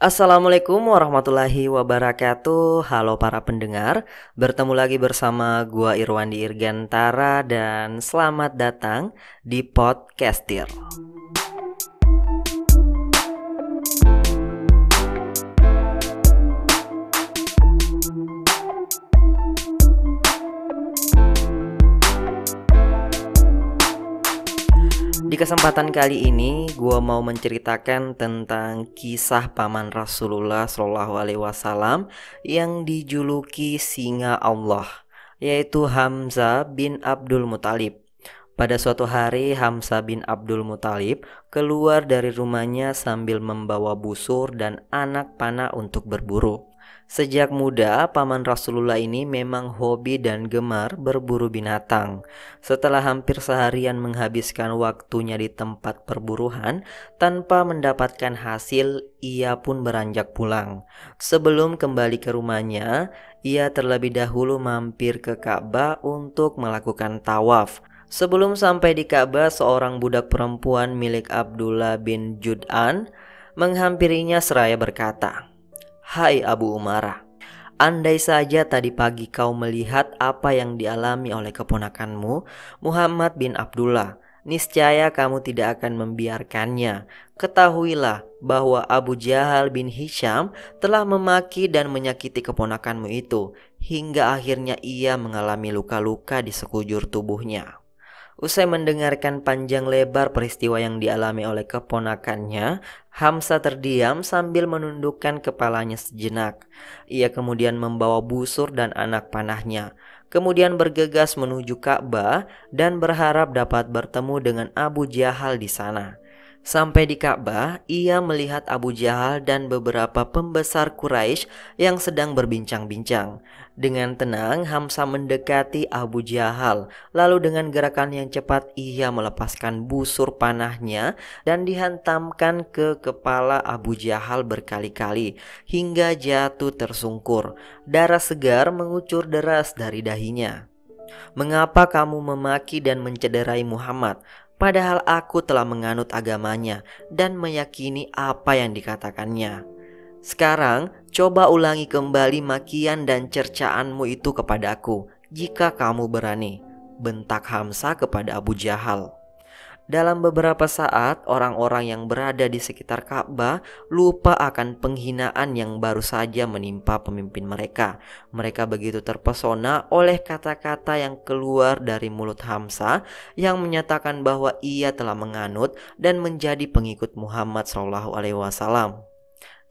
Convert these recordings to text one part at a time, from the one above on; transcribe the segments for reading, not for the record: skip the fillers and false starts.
Assalamualaikum warahmatullahi wabarakatuh. Halo para pendengar, bertemu lagi bersama gua Irwandi Irgantara dan selamat datang di Podcastir. Di kesempatan kali ini, gua mau menceritakan tentang kisah paman Rasulullah Shallallahu Alaihi Wasallam yang dijuluki Singa Allah, yaitu Hamzah bin Abdul Muthalib. Pada suatu hari, Hamzah bin Abdul Muthalib keluar dari rumahnya sambil membawa busur dan anak panah untuk berburu. Sejak muda, paman Rasulullah ini memang hobi dan gemar berburu binatang. Setelah hampir seharian menghabiskan waktunya di tempat perburuan tanpa mendapatkan hasil, ia pun beranjak pulang. Sebelum kembali ke rumahnya, ia terlebih dahulu mampir ke Ka'bah untuk melakukan tawaf. Sebelum sampai di Ka'bah, seorang budak perempuan milik Abdullah bin Jud'an menghampirinya seraya berkata, "Hai Abu Umarah, andai saja tadi pagi kau melihat apa yang dialami oleh keponakanmu, Muhammad bin Abdullah, niscaya kamu tidak akan membiarkannya. Ketahuilah bahwa Abu Jahal bin Hisham telah memaki dan menyakiti keponakanmu itu, hingga akhirnya ia mengalami luka-luka di sekujur tubuhnya." Usai mendengarkan panjang lebar peristiwa yang dialami oleh keponakannya, Hamzah terdiam sambil menundukkan kepalanya sejenak. Ia kemudian membawa busur dan anak panahnya, kemudian bergegas menuju Ka'bah dan berharap dapat bertemu dengan Abu Jahal di sana. Sampai di Ka'bah, ia melihat Abu Jahal dan beberapa pembesar Quraisy yang sedang berbincang-bincang. Dengan tenang, Hamzah mendekati Abu Jahal. Lalu dengan gerakan yang cepat, ia melepaskan busur panahnya dan dihantamkan ke kepala Abu Jahal berkali-kali hingga jatuh tersungkur. Darah segar mengucur deras dari dahinya. "Mengapa kamu memaki dan mencederai Muhammad? Padahal aku telah menganut agamanya dan meyakini apa yang dikatakannya. Sekarang coba ulangi kembali makian dan cercaanmu itu kepadaku jika kamu berani," bentak Hamzah kepada Abu Jahal. Dalam beberapa saat, orang-orang yang berada di sekitar Ka'bah lupa akan penghinaan yang baru saja menimpa pemimpin mereka. Mereka begitu terpesona oleh kata-kata yang keluar dari mulut Hamzah yang menyatakan bahwa ia telah menganut dan menjadi pengikut Muhammad SAW.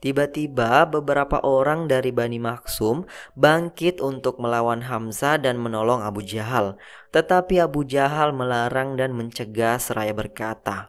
Tiba-tiba beberapa orang dari Bani Makhzum bangkit untuk melawan Hamzah dan menolong Abu Jahal. Tetapi Abu Jahal melarang dan mencegah seraya berkata,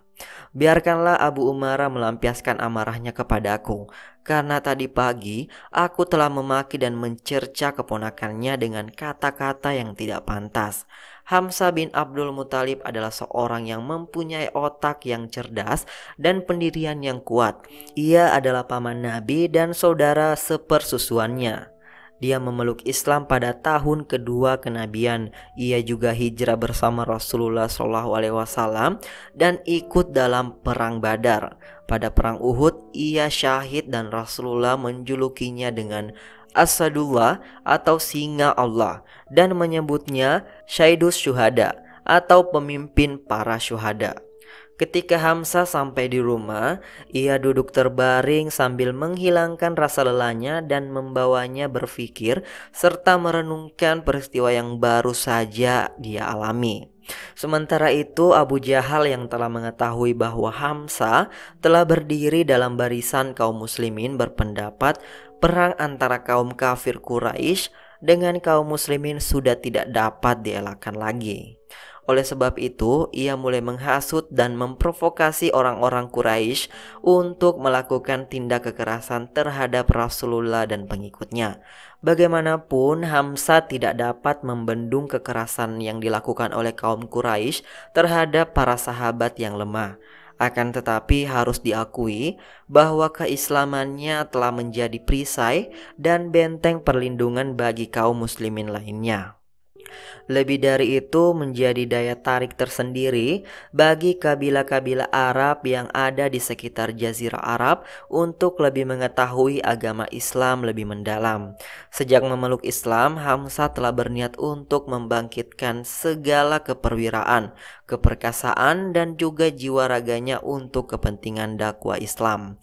"Biarkanlah Abu Umarah melampiaskan amarahnya kepadaku, karena tadi pagi aku telah memaki dan mencerca keponakannya dengan kata-kata yang tidak pantas." Hamzah bin Abdul Muthalib adalah seorang yang mempunyai otak yang cerdas dan pendirian yang kuat. Ia adalah paman Nabi dan saudara sepersusuannya. Dia memeluk Islam pada tahun kedua kenabian. Ia juga hijrah bersama Rasulullah SAW dan ikut dalam perang Badar. Pada perang Uhud, ia syahid dan Rasulullah menjulukinya dengan Asadullah atau Singa Allah dan menyebutnya Syaidus Syuhada atau pemimpin para syuhada. Ketika Hamzah sampai di rumah, ia duduk terbaring sambil menghilangkan rasa lelahnya dan membawanya berpikir serta merenungkan peristiwa yang baru saja dia alami. Sementara itu, Abu Jahal yang telah mengetahui bahwa Hamzah telah berdiri dalam barisan kaum muslimin berpendapat perang antara kaum kafir Quraisy dengan kaum muslimin sudah tidak dapat dielakkan lagi. Oleh sebab itu, ia mulai menghasut dan memprovokasi orang-orang Quraisy untuk melakukan tindak kekerasan terhadap Rasulullah dan pengikutnya. Bagaimanapun, Hamzah tidak dapat membendung kekerasan yang dilakukan oleh kaum Quraisy terhadap para sahabat yang lemah. Akan tetapi harus diakui bahwa keislamannya telah menjadi perisai dan benteng perlindungan bagi kaum muslimin lainnya. Lebih dari itu, menjadi daya tarik tersendiri bagi kabilah-kabilah Arab yang ada di sekitar Jazirah Arab untuk lebih mengetahui agama Islam lebih mendalam. Sejak memeluk Islam, Hamzah telah berniat untuk membangkitkan segala keperwiraan, keperkasaan, dan juga jiwa raganya untuk kepentingan dakwah Islam.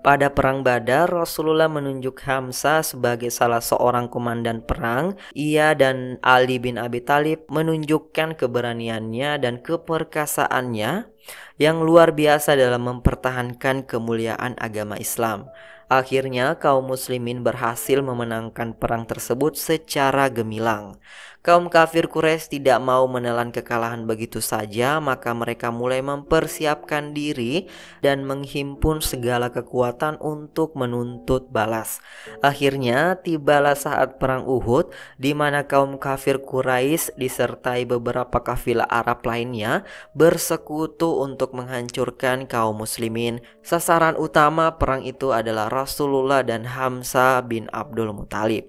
Pada Perang Badar, Rasulullah menunjuk Hamzah sebagai salah seorang komandan perang. Ia dan Ali bin Abi Thalib menunjukkan keberaniannya dan keperkasaannya yang luar biasa dalam mempertahankan kemuliaan agama Islam. Akhirnya kaum muslimin berhasil memenangkan perang tersebut secara gemilang. Kaum kafir Quraisy tidak mau menelan kekalahan begitu saja, maka mereka mulai mempersiapkan diri dan menghimpun segala kekuatan untuk menuntut balas. Akhirnya tibalah saat perang Uhud, di mana kaum kafir Quraisy disertai beberapa kafilah Arab lainnya bersekutu untuk menghancurkan kaum muslimin. Sasaran utama perang itu adalah Rasulullah dan Hamzah bin Abdul Muthalib.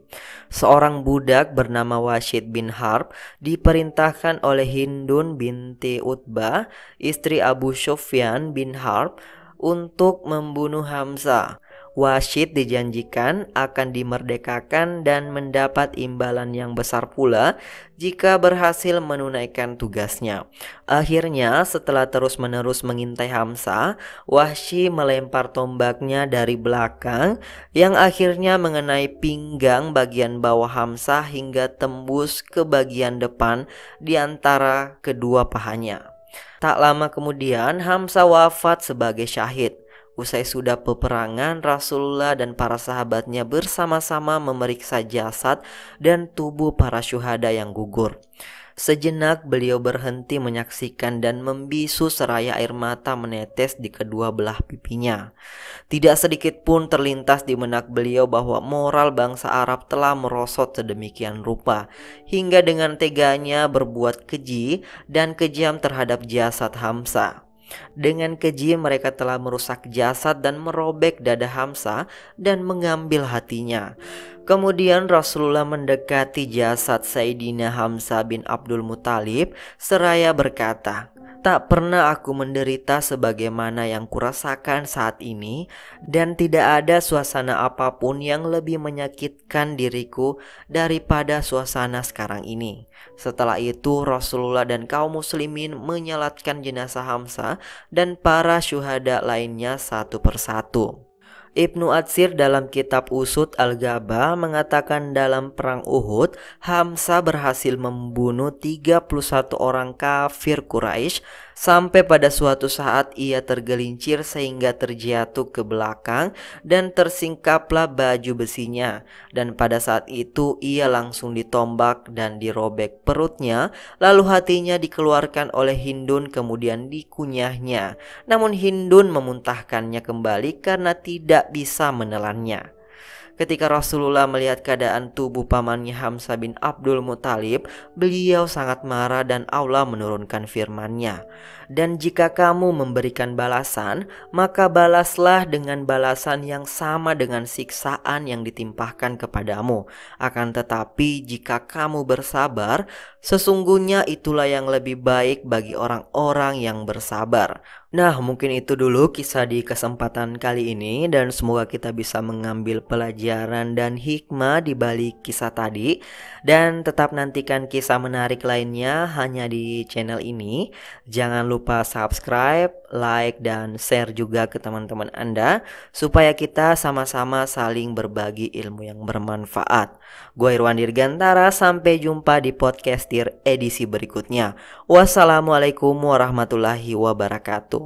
Seorang budak bernama Washid bin Harb diperintahkan oleh Hindun binti Utbah, istri Abu Sufyan bin Harb, untuk membunuh Hamzah. Washid dijanjikan akan dimerdekakan dan mendapat imbalan yang besar pula jika berhasil menunaikan tugasnya. Akhirnya, setelah terus-menerus mengintai Hamzah, Wahsy melempar tombaknya dari belakang yang akhirnya mengenai pinggang bagian bawah Hamzah hingga tembus ke bagian depan di antara kedua pahanya. Tak lama kemudian, Hamzah wafat sebagai syahid. Usai sudah peperangan, Rasulullah dan para sahabatnya bersama-sama memeriksa jasad dan tubuh para syuhada yang gugur. Sejenak beliau berhenti menyaksikan dan membisu seraya air mata menetes di kedua belah pipinya. Tidak sedikit pun terlintas di benak beliau bahwa moral bangsa Arab telah merosot sedemikian rupa, hingga dengan teganya berbuat keji dan kejam terhadap jasad Hamzah. Dengan keji mereka telah merusak jasad dan merobek dada Hamzah dan mengambil hatinya. Kemudian Rasulullah mendekati jasad Sayyidina Hamzah bin Abdul Muthalib seraya berkata, "Tak pernah aku menderita sebagaimana yang kurasakan saat ini, dan tidak ada suasana apapun yang lebih menyakitkan diriku daripada suasana sekarang ini." Setelah itu Rasulullah dan kaum muslimin menyalatkan jenazah Hamzah dan para syuhada lainnya satu persatu. Ibnu Atsir dalam kitab Usud Al-Ghaba mengatakan dalam perang Uhud, Hamzah berhasil membunuh 31 orang kafir Quraisy sampai pada suatu saat ia tergelincir sehingga terjatuh ke belakang dan tersingkaplah baju besinya, dan pada saat itu ia langsung ditombak dan dirobek perutnya, lalu hatinya dikeluarkan oleh Hindun kemudian dikunyahnya. Namun Hindun memuntahkannya kembali karena tidak bisa menelannya. Ketika Rasulullah melihat keadaan tubuh pamannya Hamzah bin Abdul Muthalib, beliau sangat marah dan Allah menurunkan firman-Nya, "Dan jika kamu memberikan balasan, maka balaslah dengan balasan yang sama dengan siksaan yang ditimpahkan kepadamu. Akan tetapi jika kamu bersabar, sesungguhnya itulah yang lebih baik bagi orang-orang yang bersabar." Nah, mungkin itu dulu kisah di kesempatan kali ini, dan semoga kita bisa mengambil pelajaran dan hikmah di balik kisah tadi. Dan tetap nantikan kisah menarik lainnya hanya di channel ini. Jangan lupa subscribe, like, dan share juga ke teman-teman Anda supaya kita sama-sama saling berbagi ilmu yang bermanfaat. Gue Irwan Dirgantara, sampai jumpa di Podcastir edisi berikutnya. Wassalamualaikum warahmatullahi wabarakatuh.